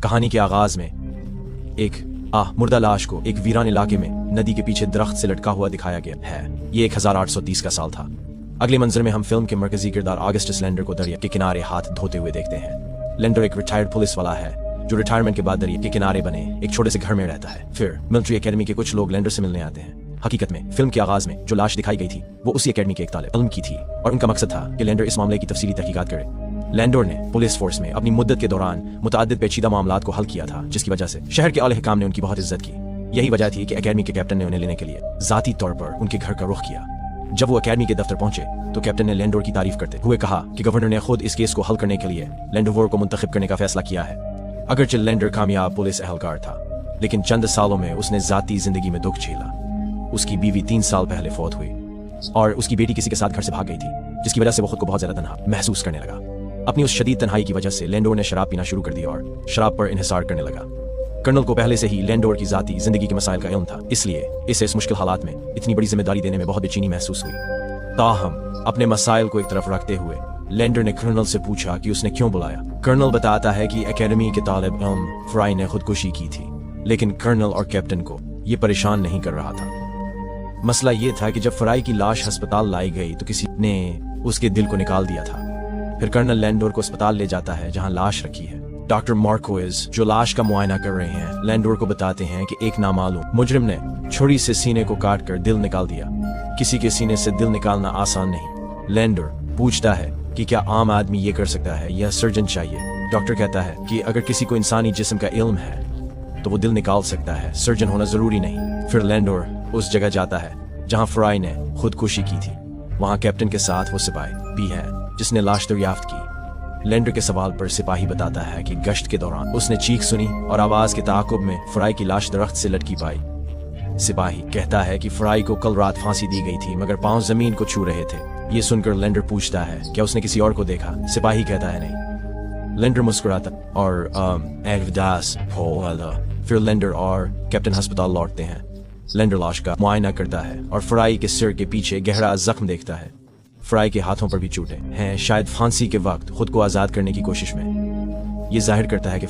कहानी के आगाज में एक मुर्दा लाश को एक वीरान इलाके में नदी के पीछे दरख्त से लटका हुआ दिखाया गया है। ये 1830 का साल था। अगले मंजर में हम फिल्म के मरकजी किरदार ऑगस्टस लेंडर को दरिया के किनारे हाथ धोते हुए देखते हैं। लेंडर एक रिटायर्ड पुलिस वाला है जो रिटायरमेंट के बाद दरिया के किनारे बने एक छोटे से घर में रहता है। फिर मिलिट्री एकेडमी के कुछ लोग लेंडर से मिलने आते हैं। हकीकत में फिल्म के आगाज में जो लाश दिखाई गई थी वो उसी एकेडमी के एक तालिब इल्म की थी और उनका मकसद था कि लेंडर इस मामले की तफसीली तहकीकात करे। लेंडर ने पुलिस फोर्स में अपनी मुद्दत के दौरान मुतअद्दिद पेचीदा मामलात को हल किया था, जिसकी वजह से शहर के आला हिकाम ने उनकी बहुत इज्जत की। यही वजह थी कि एकेडमी के कैप्टन ने उन्हें लेने के लिए जाती तौर पर उनके घर का रुख किया। जब वो एकेडमी के दफ्तर पहुंचे तो कैप्टन ने लेंडोर की तारीफ करते हुए कहा कि गवर्नर ने खुद इस केस को हल करने के लिए लेंडोर को मुंतखब करने का फैसला किया है। अगरचे लेंडर कामयाब पुलिस एहलकार था, लेकिन चंद सालों में उसने जाती जिंदगी में दुख झेला। उसकी बीवी 3 साल पहले फौत हुई और उसकी बेटी किसी के साथ घर से भाग गई थी, जिसकी वजह से वो खुद को बहुत ज्यादा तन्हा महसूस करने लगा। अपनी उस शदीद तन्हाई की वजह से लेंडोर ने शराब पीना शुरू कर दिया और शराब पर इन्हिसार करने लगा। कर्नल को पहले से ही लेंडोर की जाती जिंदगी के मसाइल का इल्म था, इसलिए इसे इस मुश्किल हालात में इतनी बड़ी जिम्मेदारी देने में बहुत बेचैनी महसूस हुई। ताहम अपने मसाइल को एक तरफ रखते हुए लेंडर ने कर्नल से पूछा कि उसने क्यों बुलाया। कर्नल बताता है कि एकेडमी के तालिब इल्म फ्राई ने खुदकुशी की थी, लेकिन कर्नल और कैप्टन को ये परेशान नहीं कर रहा था। मसला ये था कि जब फ्राई की लाश अस्पताल लाई गई तो किसी ने उसके दिल को निकाल दिया था। फिर कर्नल लेंडोर को अस्पताल ले जाता है जहां लाश रखी है। डॉक्टर मार्कोइज जो लाश का मुआयना कर रहे हैं लेंडोर को बताते हैं कि एक नामालूम मुजरिम ने छुरी से सीने को काट कर दिल निकाल दिया। किसी के सीने से दिल निकालना आसान नहीं। लेंडोर पूछता है कि क्या आम आदमी ये कर सकता है या सर्जन चाहिए। डॉक्टर कहता है कि अगर किसी को इंसानी जिस्म का इल्म है तो वो दिल निकाल सकता है, सर्जन होना जरूरी नहीं। फिर लेंडोर उस जगह जाता है जहां फ्राई ने खुदकुशी की थी। वहां कैप्टन के साथ वो सिपाही भी है जिसने लाश दरियाफ्त की। लेंडर के सवाल पर सिपाही बताता है कि गश्त के दौरान उसने चीख सुनी और आवाज के ताक़ुब में फ्राई की लाश दरख्त से लटकी पाई। सिपाही कहता है कि फ्राई को कल रात फांसी दी गई थी मगर पांव जमीन को छू रहे थे। ये सुनकर लेंडर पूछता है क्या उसने किसी और को देखा। सिपाही कहता है नहीं। लेंडर मुस्कुराता और फिर लेंडर और कैप्टन अस्पताल लौटते हैं। लेंडर लाश का मुआयना करता है और फ्राई के सिर के पीछे गहरा जख्म देखता है। फ्राई के हाथों पर भी चोटें हैं, शायद फांसी के वक्त खुद को आजाद करने की कोशिश में। ये जाहिर करता है कि